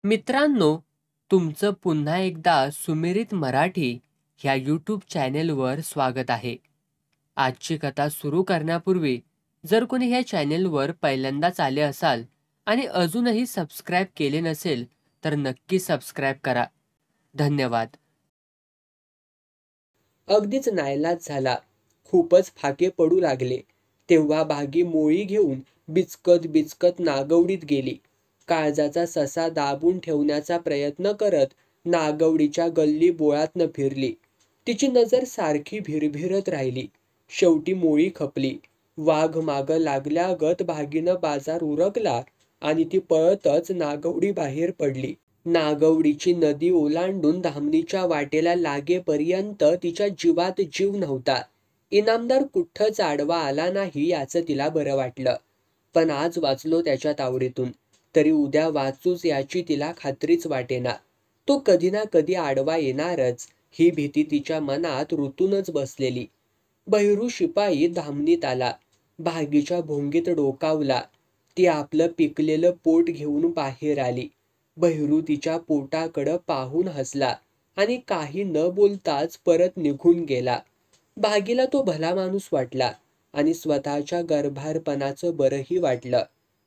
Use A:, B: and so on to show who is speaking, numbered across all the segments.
A: मित्रांनो, तुमचं पुन्हा एकदा सुमिरित मराठी ह्या यूट्यूब चॅनेलवर स्वागत आहे. आजची कथा सुरू करण्यापूर्वी जर कोणी ह्या चॅनेलवर पहिल्यांदाच आले असाल आणि अजूनही सबस्क्राईब केले नसेल तर नक्की सबस्क्राईब करा. धन्यवाद.
B: अगदीच नाईलाज झाला. खूपच फाके पडू लागले. तेव्हा भागी मोळी घेऊन बिचकत बिचकत नागवडीत गेली. काळजाचा ससा दाबून ठेवण्याचा प्रयत्न करत नागवडीच्या गल्ली बोळातनं फिरली. तिची नजर सारखी भिरभिरत राहिली. शेवटी मोळी खपली. वाघ मागं लागल्यागत भागीनं बाजार उरकला आणि ती पळतच नागवडी बाहेर पडली. नागवडीची नदी ओलांडून धामणीच्या वाटेला लागेपर्यंत तिच्या जीवात जीव नव्हता. इनामदार कुठंच आडवा आला नाही याचं तिला बरं वाटलं. पण आज वाचलो त्याच्या तावडीतून, तरी उद्या वाचूच याची तिला खात्रीच वाटेना. तो कधी ना कधी आडवा येणारच ही भीती तिच्या मनात रुतूनच बसलेली. बहिरू शिपाई धामणीत आला. भागीच्या भोंगीत डोकावला. ती आपलं पिकलेलं पोट घेऊन बाहेर आली. बहिरू तिच्या पोटाकडं पाहून हसला आणि काही न बोलताच परत निघून गेला. भागीला तो भला माणूस वाटला आणि स्वतःच्या गर्भारपणाचं बरंही वाटलं.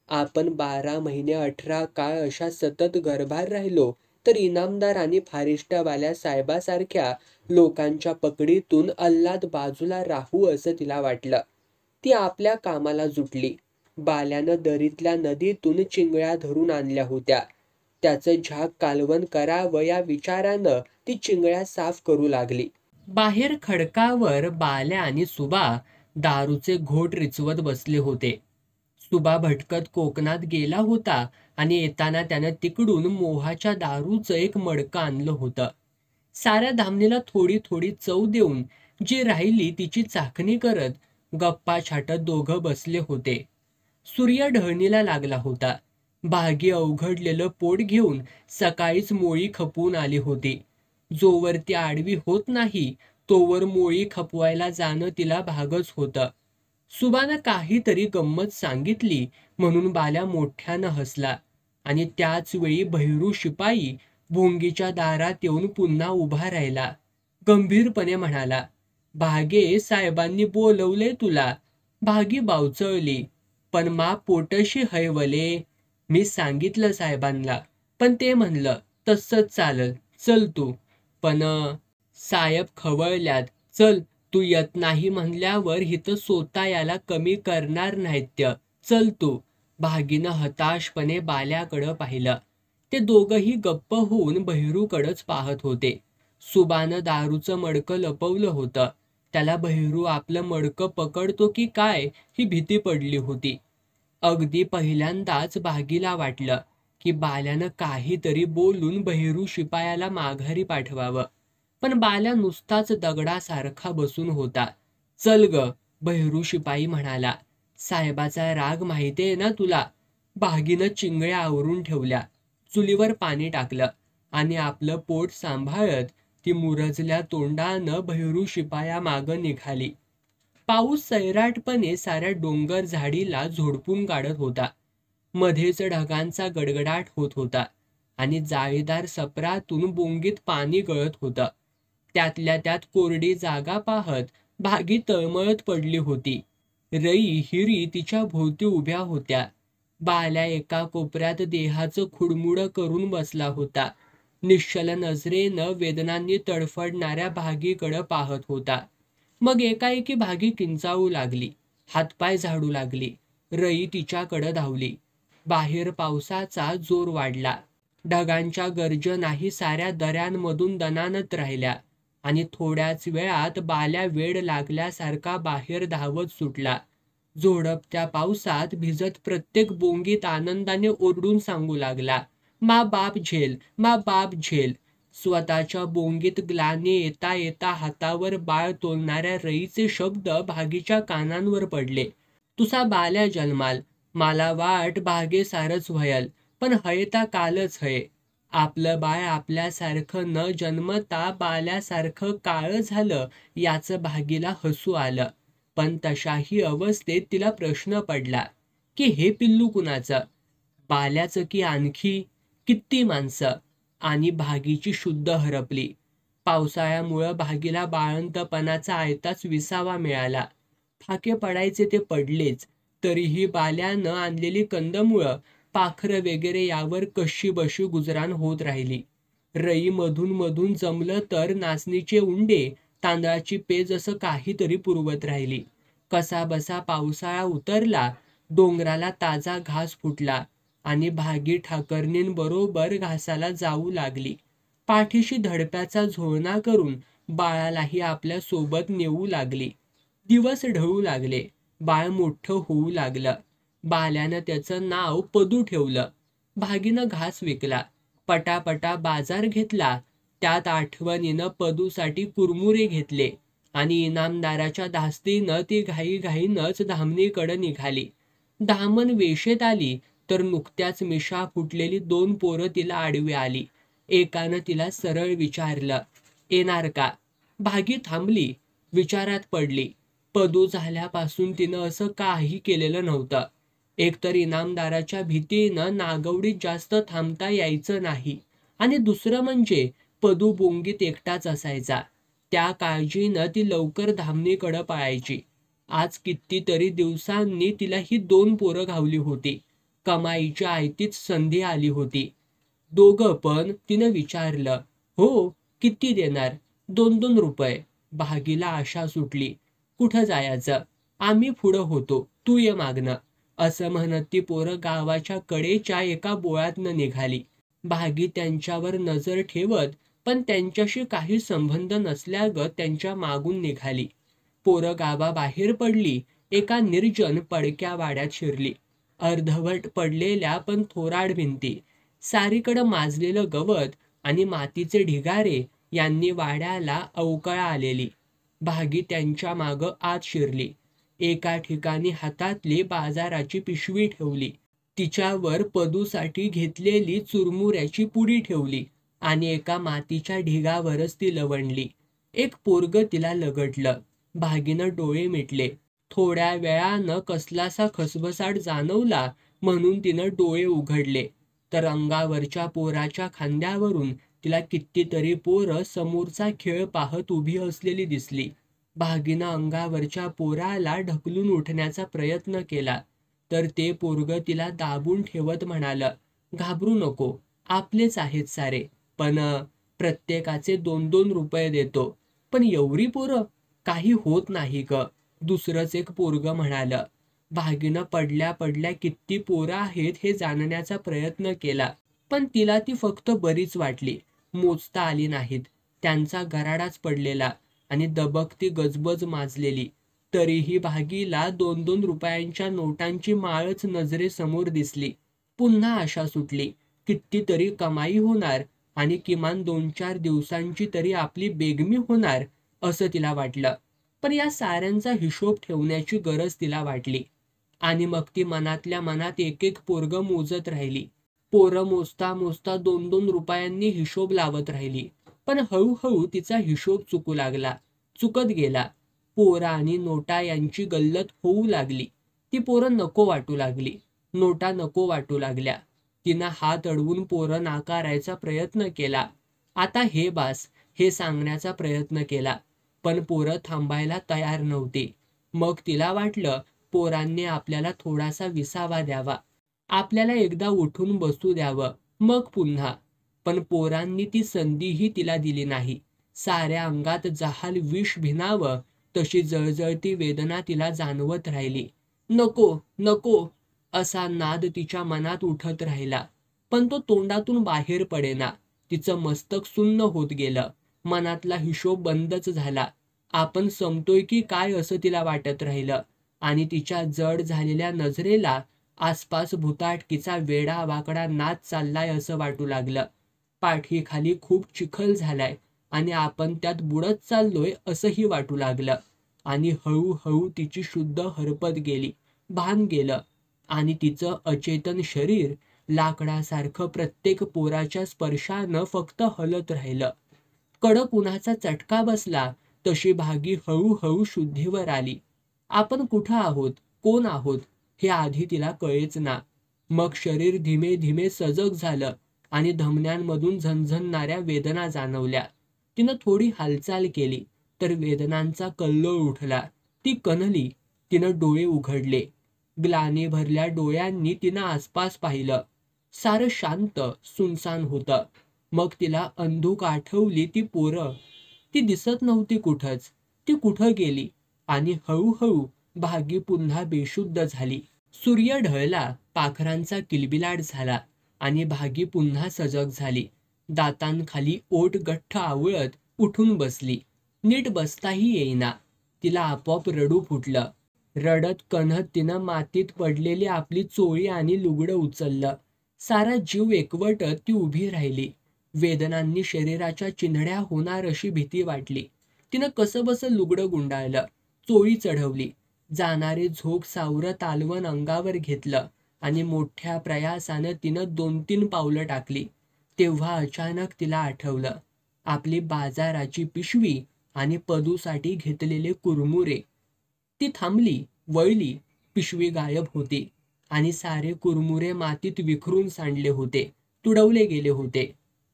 B: आपण 12 महिने 18 काळ अशा सतत गर्भार राहिलो तर इनामदार आणि फारिस्टवाल्या साहेबासारख्या लोकांच्या पकडीतून अल्लाद बाजूला राहू असं तिला वाटलं. ती आपल्या कामाला जुटली. बाल्यानं दरीतल्या नदीतून चिंगळ्या धरून आणल्या होत्या. त्याचं झाक कालवण करावं या विचारानं ती चिंगळ्या साफ करू लागली.
A: बाहेर खडकावर बाल्या आणि सुबा दारूचे घोट रिचवत बसले होते. सुबा भटकत कोकणात गेला होता आणि येताना त्यानं तिकडून मोहाच्या दारूचं एक मडकं आणलं होतं. साऱ्या धामणीला थोडी थोडी चव देऊन जी राहिली तिची चाखणी करत गप्पा छाटत दोघं बसले होते. सूर्य ढळणीला लागला होता. भागी अवघडलेलं पोट घेऊन सकाळीच मोळी खपवून आली होती. जोवर ती आडवी होत नाही तोवर मोळी खपवायला जाणं तिला भागच होतं. सुबानं काहीतरी गंमत सांगितली म्हणून बाल्या मोठ्यानं हसला आणि त्याच वेळी बहिरू शिपाई भोंगीच्या दारात येऊन पुन्हा उभा राहिला. गंभीरपणे म्हणाला, भागे साहेबांनी बोलवले तुला. भागी बावचळली. पण मा पोटशी हैवले. मी सांगितलं साहेबांना, पण ते म्हणलं तसंच चालल, चल तू. पण साहेब खवळल्यात. चल, तू येत नाही म्हणल्यावर हिथं सोता याला कमी करणार नाहीत. चल तू. भागीनं हताशपणे बाल्याकडं पाहिलं. ते दोघंही गप्प होऊन बहिरूकडंच पाहत होते. सुबानं दारूचं मडकं लपवलं होतं. त्याला बहिरू आपलं मडकं पकडतो की काय ही भीती पडली होती. अगदी पहिल्यांदाच भागीला वाटलं की बाल्यानं काहीतरी बोलून बहिरू शिपायाला माघारी पाठवावं. पण बाल्या नुसताच दगडासारखा बसून होता. चल ग, बहिरू शिपाई म्हणाला. साहेबाचा राग माहितीये ना तुला. भागीनं चिंगळ्या आवरून ठेवल्या. चुलीवर पाणी टाकलं आणि आपलं पोट सांभाळत ती मुरजल्या तोंडानं बहिरू शिपाया मागं निघाली. पाऊस सैराटपणे साऱ्या डोंगर झाडीला झोडपून काढत होता. मध्येच ढगांचा गडगडाट होत होता आणि जाळीदार सपरातून बोंगीत पाणी गळत होतं. त्यातल्या त्यात कोरडी जागा पाहत भागी तळमळत पडली होती. रई हिरी तिच्या भोवती उभ्या होत्या. बाल्या एका कोपऱ्यात देहाचं खुडमुडं करून बसला होता. निश्चल नजरेनं वेदनांनी तडफडणाऱ्या भागीकडं पाहत होता. मग एकाएकी भागी किंचाळू लागली. हातपाय झाडू लागली. रई तिच्याकडं धावली. बाहेर पावसाचा जोर वाढला. ढगांच्या गर्जनाही साऱ्या दऱ्यांमधून दणाणत राहिल्या आणि थोड्याच वेळात बाल्या वेड लागल्यासारखा बाहेर धावत सुटला. झोडपत्या पावसात भिजत प्रत्येक बोंगीत आनंदाने ओरडून सांगू लागला, मा बाप झेल, मा बाप झेल. स्वतःच्या बोंगीत ग्लानी येता येता हातावर बाळ तोलणाऱ्या रईचे शब्द भागीच्या कानांवर पडले. तुझा बाल्या जन्माल. मला वाट भागे सारच व्हयल, पण हयता कालच हय. आपलं बाळ आपल्यासारखं न जन्मता बाल्यासारखं काळं झालं याचं भागीला हसू आलं. पण तशाही अवस्थेत तिला प्रश्न पडला की हे पिल्लू कुणाचं, बाल्याचं की आणखी. किती माणसं. आणि भागीची शुद्ध हरपली. पावसाळ्यामुळं भागीला बाळंतपणाचा आयताच विसावा मिळाला. फाके पडायचे ते पडलेच, तरीही बाल्यानं आणलेली कंदमुळं, पाखरं वगैरे यावर कशीबशी गुजराण होत राहिली. रई मधून मधून जमलं तर नाचणीचे उंडे, तांदळाची पेज असं काहीतरी पुरवत राहिली. कसाबसा पावसाळा उतरला, डोंगराला ताजा घास फुटला आणि भागी ठाकरणींबरोबर घासाला जाऊ लागली. पाठीशी धडप्याचा झोळणा करून बाळालाही आपल्या सोबत नेऊ लागली. दिवस ढळू लागले. बाळ मोठं होऊ लागलं. बाल्यानं त्याचं नाव पदू ठेवलं. भागीनं घास विकला, पटापटा बाजार घेतला. त्यात आठवणीनं पदूसाठी कुरमुरे घेतले आणि इनामदाराच्या धास्तीनं ती घाईघाईनंच धामणीकडं निघाली. धामण वेशेत आली तर नुकत्याच मिशा फुटलेली 2 पोरं तिला आडवी आली. एकानं तिला सरळ विचारलं, येणार का? भागी थांबली, विचारात पडली. पदू झाल्यापासून तिनं असं काही केलेलं नव्हतं. एकतर इनामदाराच्या भीतीनं नागवडीत जास्त थांबता यायचं नाही आणि दुसरं म्हणजे पदू बोंगीत एकटाच असायचा. त्या काळजीनं ती लवकर धामणीकडं पळायची. आज कितीतरी दिवसांनी तिला ही 2 पोरं घावली होती. कमाईच्या आयतीच संधी आली होती. दोघं पण तिनं विचारलं, हो किती देणार? 2-2 रुपये. भागीला आशा सुटली. कुठं जायचं? आम्ही पुढं होतो, तू ये मागणं. असं म्हणत ती पोरं गावाच्या कडेच्या एका बोळातनं निघाली. भागी त्यांच्यावर नजर ठेवत पण त्यांच्याशी काही संबंध नसल्यागत त्यांच्या मागून निघाली. पोरं गावाबाहेर पडली. एका निर्जन पडक्या वाड्यात शिरली. अर्धवट पडलेल्या पण थोराड भिंती, सारीकडं माजलेलं गवत आणि मातीचे ढिगारे यांनी वाड्याला अवकळा आलेली. भागी त्यांच्या मागं आत शिरली. एका ठिकाणी हातातली बाजाराची पिशवी ठेवली. तिच्यावर पदूसाठी घेतलेली चुरमुऱ्याची पुडी ठेवली आणि एका मातीच्या ढिगावरच ती लवंडली. एक पोरगं तिला लगडलं. भागीनं डोळे मिटले. थोड्या वेळानं कसलासा खसबसाट जाणवला म्हणून तिनं डोळे उघडले तर अंगावरच्या पोराच्या खांद्यावरून तिला कितीतरी पोरं समोरचा खेळ पाहत उभी असलेली दिसली. भागीनं अंगावरच्या पोराला ढकलून उठण्याचा प्रयत्न केला तर ते पोरगं तिला दाबून ठेवत म्हणालं, घाबरू नको, आपलेच आहेत सारे, पण प्रत्येकाचे 2-2 रुपये देतो. पण एवढी पोरं? काही होत नाही ग, दुसरंच एक पोरगं म्हणालं. भागीनं पडल्या पडल्या किती पोरं आहेत हे जाणण्याचा प्रयत्न केला, पण तिला ती फक्त बरीच वाटली. मोजता आली नाहीत. त्यांचा गराडाच पडलेला आणि दबकती गजबज माजलेली. तरीही भागीला 2-2 रुपयांच्या नोटांची माळच नजरेसमोर दिसली. पुन्हा आशा सुटली. कितीतरी कमाई होणार आणि किमान 2-4 दिवसांची तरी आपली बेगमी होणार असं तिला वाटलं. पण या साऱ्यांचा हिशोब ठेवण्याची गरज तिला वाटली आणि मग ती मनातल्या मनात एक एक पोरगं मोजत राहिली. पोरं मोजता मोजता 2-2 रुपयांनी हिशोब लावत राहिली. पण हळूहळू तिचा हिशोब चुकू लागला, चुकत गेला. पोरं आणि नोटा यांची गल्लत होऊ लागली. ती पोरं नको वाटू लागली, नोटा नको वाटू लागल्या. तिनं हात अडवून पोरं नाकारायचा प्रयत्न केला. आता हे बास हे सांगण्याचा प्रयत्न केला, पण पोरं थांबायला तयार नव्हती. मग तिला वाटलं पोरांनी आपल्याला थोडासा विसावा द्यावा, आपल्याला एकदा उठून बसू द्यावं, मग पुन्हा. पण पोरांनी ती संधीही तिला दिली नाही. साऱ्या अंगात जहाल विष भिनावं तशी जळजळती वेदना तिला जाणवत राहिली. नको नको असा नाद तिच्या मनात उठत राहिला, पण तो तोंडातून बाहेर पडेना. तिचं मस्तक सुन्न होत गेलं. मनातला हिशोब बंदच झाला. आपण संपतोय की काय असं तिला वाटत राहिलं आणि तिच्या जड झालेल्या नजरेला आसपास भुताटकीचा वेडा वाकडा नाच चाललाय असं वाटू लागलं. पाठीखाली खूप चिखल झालाय आणि आपण त्यात बुडत चाललोय असंही वाटू लागलं. आणि हळूहळू तिची शुद्ध हरपत गेली, भान गेलं आणि तिचं अचेतन शरीर लाकडासारखं प्रत्येक पोराच्या स्पर्शानं फक्त हलत राहिलं. कडक उन्हाचा चटका बसला तशी भागी हळूहळू शुद्धीवर आली. आपण कुठं आहोत, कोण आहोत हे आधी तिला कळेच ना. मग शरीर धीमे धीमे सजग झालं आणि धमन्यांमधून झणझणणाऱ्या वेदना जाणवल्या. तिनं थोडी हालचाल केली तर वेदनांचा कल्लोळ उठला. ती कणली. तिनं डोळे उघडले. ग्लानी भरल्या डोळ्यांनी तिनं आसपास पाहिलं. सारं शांत सुनसान होतं. मग तिला अंधूक आठवली ती पोरं. ती दिसत नव्हती कुठंच. ती कुठं गेली? आणि हळूहळू भागी पुन्हा बेशुद्ध झाली. सूर्य ढळला. पाखरांचा किलबिलाट झाला आणि भागी पुन्हा सजग झाली. दातांखाली ओठ गठ्ठ आवळत उठून बसली. नीट बसताही येईना. तिला आपोआप रडू फुटलं. रडत कण्हत तिनं मातीत पडलेली आपली चोळी आणि लुगडं उचललं. सारा जीव एकवटत ती उभी राहिली. वेदनांनी शरीराच्या चिंधड्या होणार अशी भीती वाटली. तिनं कसंबसं लुगडं गुंडाळलं. चोळी चढवली. जाणारे झोक सावरत आलवण अंगावर घेतलं आणि मोठ्या प्रयासानं तिनं 2-3 पावलं टाकली. तेव्हा अचानक तिला आठवलं. आपली बाजाराची पिशवी आणि पदूसाठी घेतलेले कुरमुरे. ती थांबली, वळली. पिशवी गायब होती आणि सारे कुरमुरे मातीत विखरून सांडले होते, तुडवले गेले होते.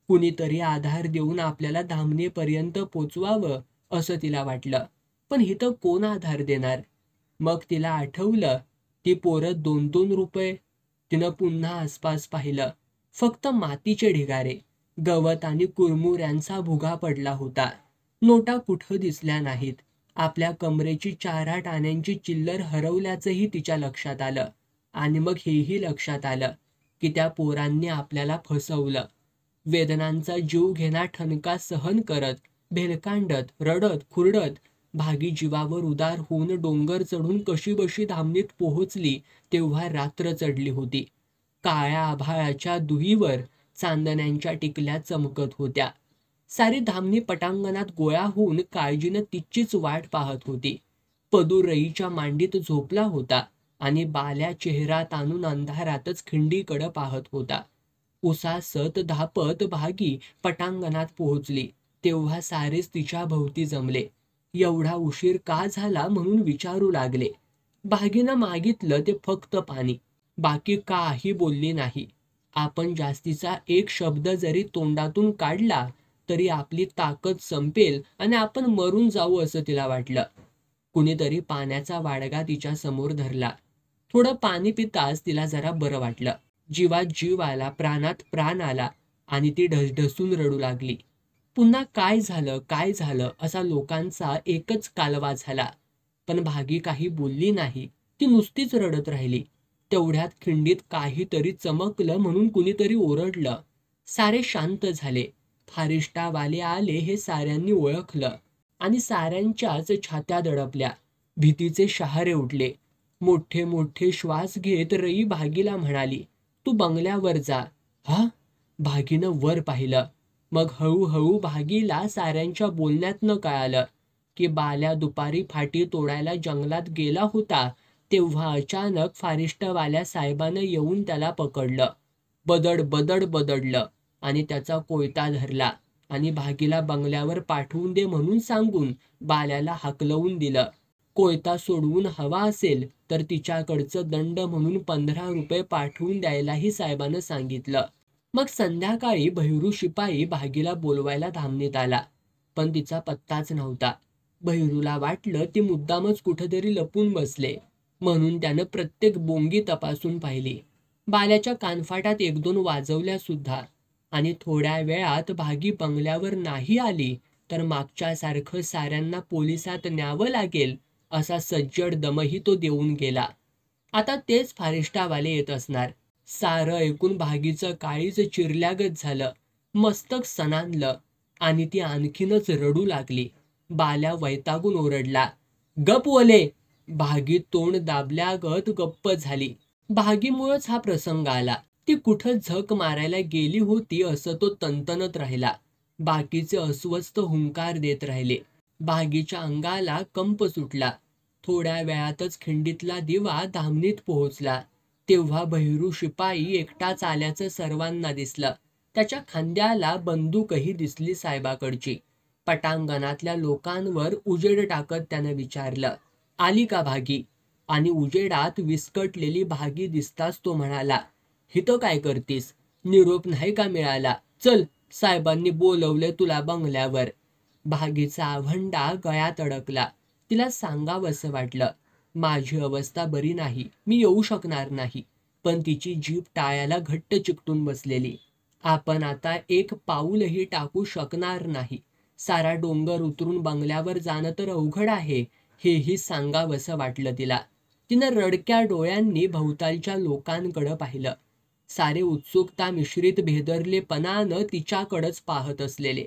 A: कुणीतरी आधार देऊन आपल्याला धामणीपर्यंत पोचवावं असं तिला वाटलं. पण इथं कोण आधार देणार? मग तिला आठवलं ती पोरं 2-2 रुपये. तिनं पुन्हा आसपास पाहिलं. फक्त मातीचे ढिगारे, गवत आणि कुरमुऱ्यांचा भुगा पडला होता. नोटा कुठं दिसल्या नाहीत. आपल्या कमरेची 4-8 आण्यांची चिल्लर हरवल्याचंही तिच्या लक्षात आलं. आणि मग हेही लक्षात आलं की त्या पोरांनी आपल्याला फसवलं. वेदनांचा जीव घेणा ठणका सहन करत, भेलकांडत, रडत, खुरडत भागी जीवावर उदार होऊन डोंगर चढून कशीबशी धामणीत पोहोचली तेव्हा रात्र चढली होती. काळ्या आभाळाच्या दुहीवर चांदण्यांच्या टिकल्या चमकत होत्या. सारी धामणी पटांगणात गोळा होऊन काळजीनं तिचीच वाट पाहत होती. पदू रईच्या मांडीत झोपला होता आणि बाल्या चेहरा ताणून अंधारातच खिंडीकडं पाहत होता. उसासत धापत भागी पटांगणात पोहोचली तेव्हा सारेच तिच्या भोवती जमले. एवढा उशीर का झाला म्हणून विचारू लागले. भागीनं मागितलं ते फक्त पाणी. बाकी काही बोलली नाही. आपण जास्तीचा एक शब्द जरी तोंडातून काढला तरी आपली ताकद संपेल आणि आपण मरून जाऊ असं तिला वाटलं. कुणीतरी पाण्याचा वाडगा तिच्या समोर धरला. थोडं पाणी पिताच तिला जरा बरं वाटलं. जीवात जीव आला, प्राणात प्राण आला आणि ती ढसढसून रडू लागली. पुन्हा काय झालं असा लोकांचा एकच कालवा झाला. पण भागी काही बोलली नाही. ती नुसतीच रडत राहिली. तेवढ्यात खिंडीत काहीतरी चमकलं म्हणून कुणीतरी ओरडलं. सारे शांत झाले. फारिष्टावाले आले हे साऱ्यांनी ओळखलं आणि साऱ्यांच्याच छात्या दडपल्या. भीतीचे शहारे उठले. मोठे मोठे श्वास घेत रई भागीला म्हणाली, तू बंगल्यावर जा. हा? भागीनं वर पाहिलं. मग हळूहळू भागीला साऱ्यांच्या बोलण्यातनं कळालं की बाल्या दुपारी फाटी तोडायला जंगलात गेला होता तेव्हा अचानक फारिष्टवाल्या साहेबानं येऊन त्याला पकडलं. बदडलं आणि त्याचा कोयता धरला आणि भागीला बंगल्यावर पाठवून दे म्हणून सांगून बाल्याला हाकलवून दिलं. कोयता सोडवून हवा असेल तर तिच्याकडचं दंड म्हणून 15 रुपये पाठवून द्यायलाही साहेबानं सांगितलं. मग संध्याकाळी बहिरू शिपाई भागीला बोलवायला धामणीत आला. पण तिचा पत्ताच नव्हता. बहिरूला वाटलं ती मुद्दामच कुठंतरी लपून बसले म्हणून त्यानं प्रत्येक बोंगी तपासून पाहिली. बाल्याच्या कानफाटात 1-2 वाजवल्या सुद्धा. आणि थोड्या वेळात भागी बंगल्यावर नाही आली तर मागच्यासारखं साऱ्यांना पोलिसात न्यावं लागेल असा सज्जड दमही तो देऊन गेला. आता तेच फारिष्टावाले येत असणार. सारं ऐकून भागीचं काळीज चिरल्यागत झालं. मस्तक सणानलं आणि ती आणखीनच रडू लागली. बाल्या वैतागून ओरडला, गप वले. भागी तोंड दाबल्यागत गप्प झाली. भागीमुळंच हा प्रसंग आला. ती कुठं झक मारायला गेली होती असं तो तणतणत राहिला. बाकीचे अस्वस्थ हुंकार देत राहिले. भागीच्या अंगाला कंप सुटला. थोड्या वेळातच खिंडीतला दिवा धामणीत पोहोचला. तेव्हा बहिरू शिपाई एकटाच आल्याचं सर्वांना दिसलं. त्याच्या खांद्याला बंदूकही दिसली साहेबाकडची. पटांगणातल्या लोकांवर उजेड टाकत त्यानं विचारलं, आली का भागी? आणि उजेडात विस्कटलेली भागी दिसताच तो म्हणाला, हिथं काय करतीस? निरोप नाही का मिळाला? चल, साहेबांनी बोलवले तुला बंगल्यावर. भागीचा आवंडा गळ्यात अडकला. तिला सांगावंसं वाटलं, माझी अवस्था बरी नाही, मी येऊ शकणार नाही. पण तिची जीभ टाळ्याला घट्ट चिकटून बसलेली. आपण आता एक पाऊलही टाकू शकणार नाही. सारा डोंगर उतरून बंगल्यावर जाणं तर अवघड आहे, हेही सांगावंसं वाटलं तिला. तिनं रडक्या डोळ्यांनी भोवतालच्या लोकांकडं पाहिलं. सारे उत्सुकता मिश्रित भेदरलेपणानं तिच्याकडंच पाहत असलेले.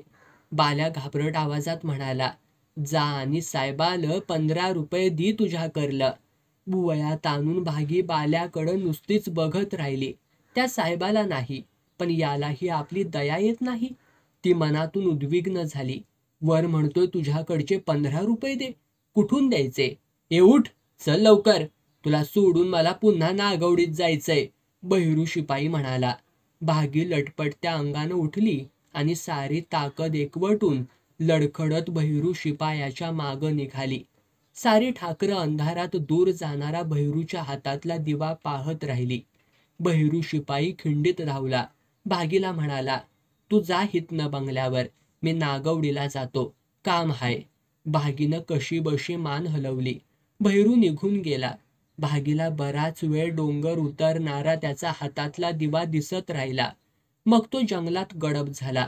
A: बाल्या घाबरट आवाजात म्हणाला, जा आणि साहेबाला 15 रुपये दी तुझ्या करलं. बुवया ताणून भागी बाल्याकडं नुसतीच बघत राहिली. त्या साहेबाला नाही, पण यालाही आपली दया येत नाही. ती मनातून उद्विग्न झाली. वर म्हणतोय तुझ्याकडचे 15 रुपये दे, कुठून द्यायचे? ए उठ, चल लवकर, तुला सोडून मला पुन्हा नागवडीत जायचंय, बहिरू शिपाई म्हणाला. भागी लटपटत्या अंगानं उठली आणि सारी ताकद एकवटून लडखडत बहिरू शिपायाच्या मागं निघाली. सारी ठाकरं अंधारात दूर जाणारा बहिरूच्या हातातला दिवा पाहत राहिली. बहिरू शिपाई खिंडीत धावला. भागीला म्हणाला, तू जा हितनं बंगल्यावर, मी नागवडीला जातो, काम हाय. भागीनं कशीबशी मान हलवली. बहिरू निघून गेला. भागीला बराच वेळ डोंगर उतरणारा त्याचा हातातला दिवा दिसत राहिला. मग तो जंगलात गडप झाला.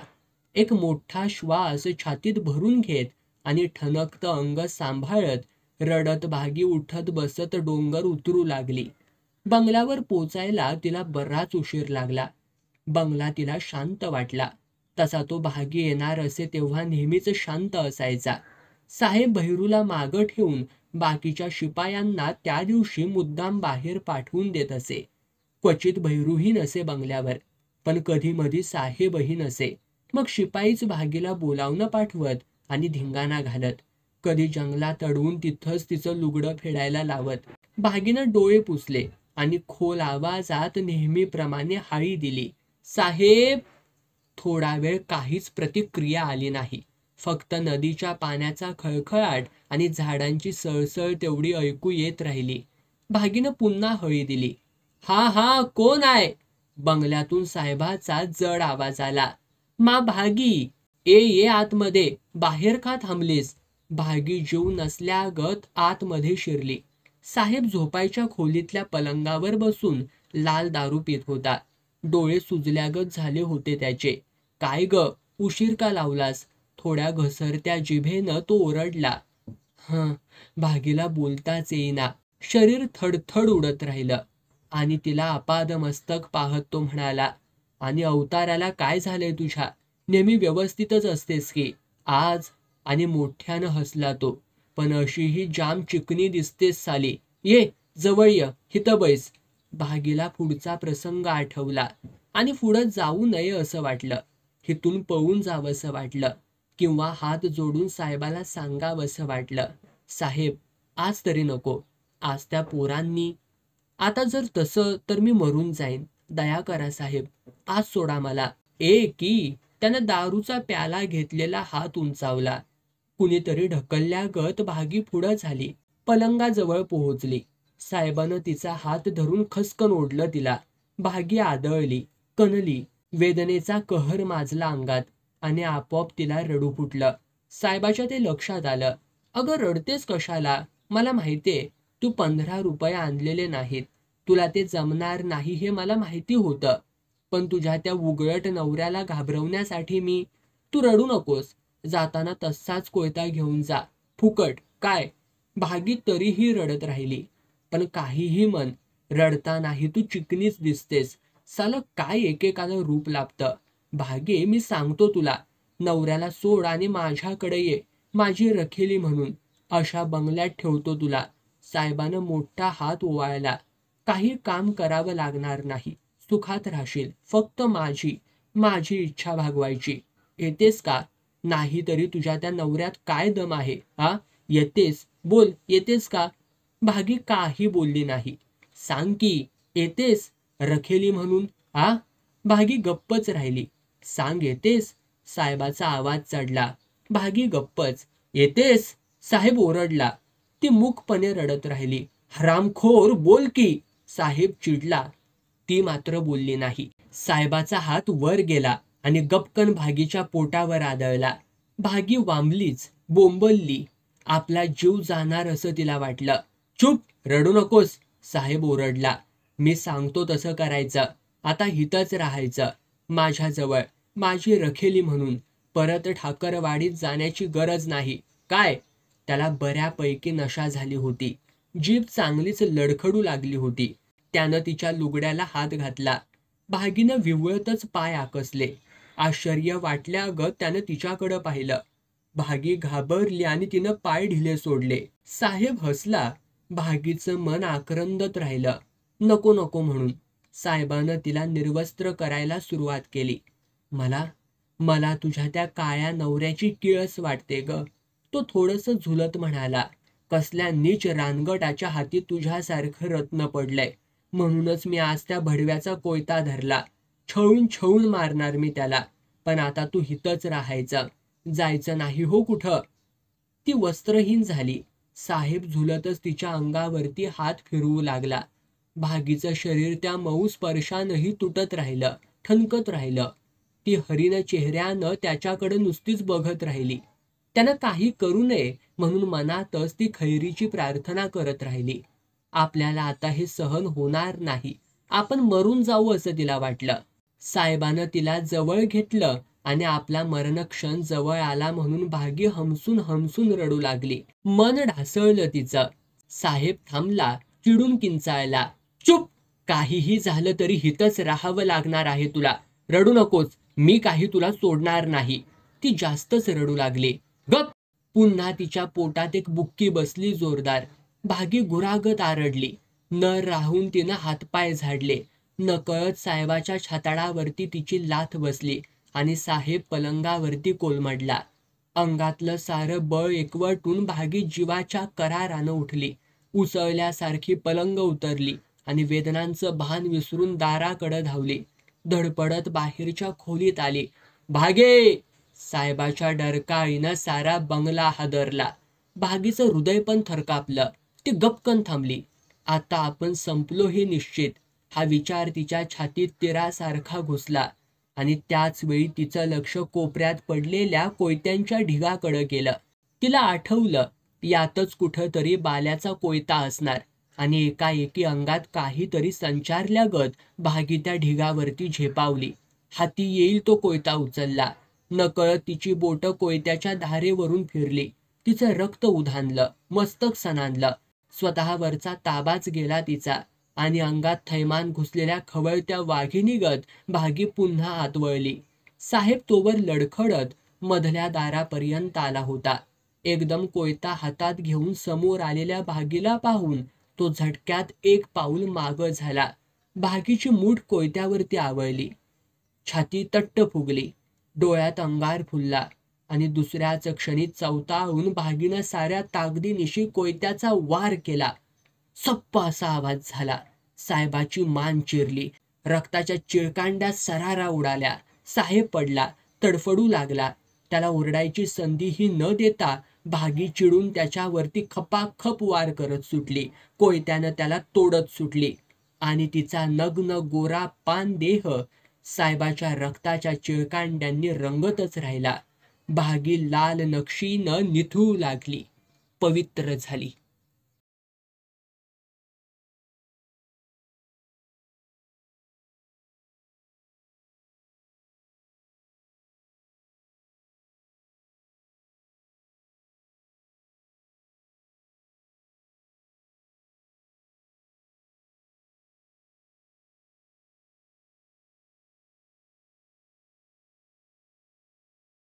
A: एक मोठा श्वास छातीत भरून घेत आणि ठणकतं अंग सांभाळत रडत भागी उठत बसत डोंगर उतरू लागली. बंगल्यावर पोचायला तिला बराच उशीर लागला. बंगला तिला शांत वाटला. तसा तो भागी येणार असे तेव्हा नेहमीच शांत असायचा. साहेब बहिरूला मागं ठेवून बाकीच्या शिपायांना त्या दिवशी मुद्दाम बाहेर पाठवून देत असे. क्वचित बहिरूही नसे बंगल्यावर, पण कधी मधी साहेबही नसे. मग शिपाईच भागीला बोलावणं पाठवत आणि धिंगाणा घालत. कधी जंगलात अडवून तिथंच तिचं लुगडं फेडायला लावत. भागीनं डोळे पुसले आणि खोल आवाजात नेहमीप्रमाणे हाळी दिली, साहेब. थोडा वेळ काहीच प्रतिक्रिया आली नाही. फक्त नदीच्या पाण्याचा खळखळाट आणि झाडांची सळसळ तेवढी ऐकू येत राहिली. भागीनं पुन्हा हळी दिली. हा हा, कोण आहे? बंगल्यातून साहेबाचा जड आवाज आला. मा भागी, ये आतमध्ये, बाहेर का थांबलीस? भागी जीव नसल्यागत आतमध्ये शिरली. साहेब झोपायच्या खोलीतल्या पलंगावर बसून लाल दारू पित होता. डोळे सुजल्यागत झाले होते त्याचे. काय ग, उशीर का लावलास? थोड्या घसरत्या जिभेनं तो ओरडला. भागीला बोलताच येईना. शरीर थडथड उडत राहिलं. आणि तिला अपादमस्तक पाहत तो म्हणाला, आणि अवताराला काय झालंय तुझ्या? नेहमी व्यवस्थितच असतेस की आज? आणि मोठ्यानं हसला तो. पण अशीही जाम चिकनी दिसतेस साली. ये जवळ ये, हिथं बैस. भागीला पुढचा प्रसंग आठवला आणि पुढं जाऊ नये असं वाटलं. हिथून पळून जावंसं वाटलं किंवा हात जोडून साहेबाला सांगावंसं वाटलं, साहेब आज तरी नको. आज त्या पोरांनी, आता जर तसं तर मी मरून जाईन. दया करा साहेब, आज सोडा मला. की त्यानं दारूचा प्याला घेतलेला हात उंचावला. कुणीतरी ढकलल्यागत भागी पुढं झाली. पलंगाजवळ पोहोचली. साहेबानं तिचा हात धरून खसकन ओढलं तिला. भागी आदळली, कणली. वेदनेचा कहर माजला अंगात आणि आपोआप तिला रडू फुटलं. साहेबाच्या ते लक्षात आलं. अगं रडतेस कशाला? मला माहितीये तू 15 रुपये आणलेले नाहीत. तुला ते जमणार नाही हे मला माहिती होतं. पण तुझ्या त्या उघडट नवऱ्याला घाबरवण्यासाठी मी. तू रडू नकोस. जाताना तसाच कोयता घेऊन जा. फुकट काय? भागी तरीही रडत राहिली. पण काहीही मन, रडतानाही तू चिकनीच दिसतेस. सालं काय एकेकानं रूप लाभतं. भागे, मी सांगतो तुला, नवऱ्याला सोड आणि माझ्याकडे ये, माझी रखेली म्हणून. अशा बंगल्यात ठेवतो तुला. साहेबानं मोठा हात ओवाळला. काही काम करावं लागणार नाही. सुखात राहशील. फक्त माझी इच्छा भागवायची. येतेस का? नाही तरी तुझ्या त्या नवऱ्यात काय दम आहे? येतेस? बोल, येतेस का? भागी काही बोलली नाही. सांग की, येतेस रखेली म्हणून? भागी गप्पच राहिली. सांग, येतेस? साहेबाचा आवाज चढला. भागी गप्पच. येतेस? साहेब ओरडला. ती मूकपणे रडत राहिली. हरामखोर, बोल की. साहेब चिडला. ती मात्र बोलली नाही. साहेबाचा हात वर गेला आणि गपकन भागीच्या पोटावर आदळला. भागी वांबलीच, बोंबलली. आपला जीव जाणार असं तिला वाटलं. चुप, रडू नकोस, साहेब ओरडला. मी सांगतो तसं करायचं. आता हितच राहायचं, माझ्याजवळ, माझी रखेली म्हणून. परत ठाकरवाडीत जाण्याची गरज नाही. काय? त्याला बऱ्यापैकी नशा झाली होती. जीभ चांगलीच लडखडू लागली होती. त्यानं तिच्या लुगड्याला हात घातला. भागीनं विवळतच पाय आकसले. आश्चर्य वाटल्यागत त्यानं तिच्याकडं पाहिलं. भागी घाबरली आणि तिनं पाय ढिले सोडले. साहेब हसला. भागीचं मन आक्रंदत राहिलं. नको नको म्हणून. साहेबानं तिला निर्वस्त्र करायला सुरुवात केली. मला तुझ्या त्या काळ्या नवऱ्याची किळस वाटते ग, तो थोडंसं झुलत म्हणाला. कसल्या नीच रानगटाच्या हाती तुझ्यासारखं रत्न पडलंय. म्हणूनच मी आज त्या भडव्याचा कोयता धरला. छळून मारणार मी त्याला. पण आता तू हितच राहायचं, जायचं नाही हो कुठं. ती वस्त्रहीन झाली. साहेब झुलतच तिच्या अंगावरती हात फिरवू लागला. भागीचं शरीर त्या मऊ स्पर्शानंही तुटत राहिलं, ठणकत राहिलं. ती हरीण चेहऱ्यानं त्याच्याकडे नुसतीच बघत राहिली. त्यानं काही करू नये म्हणून मनातच ती खैरीची प्रार्थना करत राहिली. आपल्याला आता हे सहन होणार नाही, आपण मरून जाऊ असं तिला वाटलं. साहेबानं तिला जवळ घेतलं आणि आपला मरणक्षण जवळ आला म्हणून भागी हमसून रडू लागली. मन ढासळलं तिचं. साहेब थांबला, चिडून किंचाळला. चुप, काहीही झालं तरी हितच राहावं लागणार आहे तुला. रडू नकोस, मी काही तुला सोडणार नाही. ती जास्तच रडू लागली. गप! पुन्हा तिच्या पोटात एक बुक्की बसली जोरदार. भागी गुरागत आरडली. न राहून तिनं हातपाय झाडले. नकळत साहेबाच्या छाताडावरती तिची लाथ बसली आणि साहेब पलंगावरती कोलमडला. अंगातलं सारं बळ एकवटून भागी जीवाच्या करारानं उठली. उसळल्यासारखी पलंग उतरली आणि वेदनांचं भान विसरून दाराकडं धावली. धडपडत बाहेरच्या खोलीत आली. भागे! साहेबाच्या डरकाळीनं सारा बंगला हादरला. भागीचं हृदय पण थरकापलं. ती गपकन थांबली. आता आपण संपलो हे निश्चित, हा विचार तिच्या छातीत तिरासारखा घुसला आणि त्याच वेळी तिचं लक्ष कोपऱ्यात पडलेल्या कोयत्यांच्या ढिगाकडे गेलं. तिला आठवलं, यातच कुठंतरी बाल्याचा कोयता असणार आणि एकाएकी अंगात काहीतरी संचारल्यागत भागी त्या ढिगावरती झेपावली. हाती येईल तो कोयता उचलला. नकळत तिची बोटं कोयत्याच्या धारेवरून फिरली. तिचं रक्त उधाणलं, मस्तक सणानलं. स्वतःवरचा ताबाच गेला तिचा आणि अंगात थैमान घुसलेल्या खवळत्या वाघिणीगत भागी पुन्हा आत वळली. साहेब तोवर लडखडत मधल्या दारापर्यंत आला होता. एकदम कोयता हातात घेऊन समोर आलेल्या भागीला पाहून तो झटक्यात एक पाऊल मागं झाला. भागीची मूठ कोयत्यावरती आवळली. छाती तट्ट फुगली. डोळ्यात अंगार फुलला आणि दुसऱ्याच क्षणी चवताळून भागीनं साऱ्या ताकदीनिशी कोयत्याचा वार केला. सप्प असा आवाज झाला. साहेबाची मान चिरली. रक्ताच्या चिळकांड्या सरारा उडाल्या. साहेब पडला, तडफडू लागला. त्याला ओरडायची संधीही न देता भागी चिडून त्याच्यावरती खपाखप वार करत सुटली. कोयत्यानं त्याला तोडत सुटली आणि तिचा नग्न गोरा पान देह साहेबाच्या रक्ताच्या चिळकांड्यांनी रंगतच राहिला. भागी लाल नक्षीनं निथळू लागली, पवित्र झाली.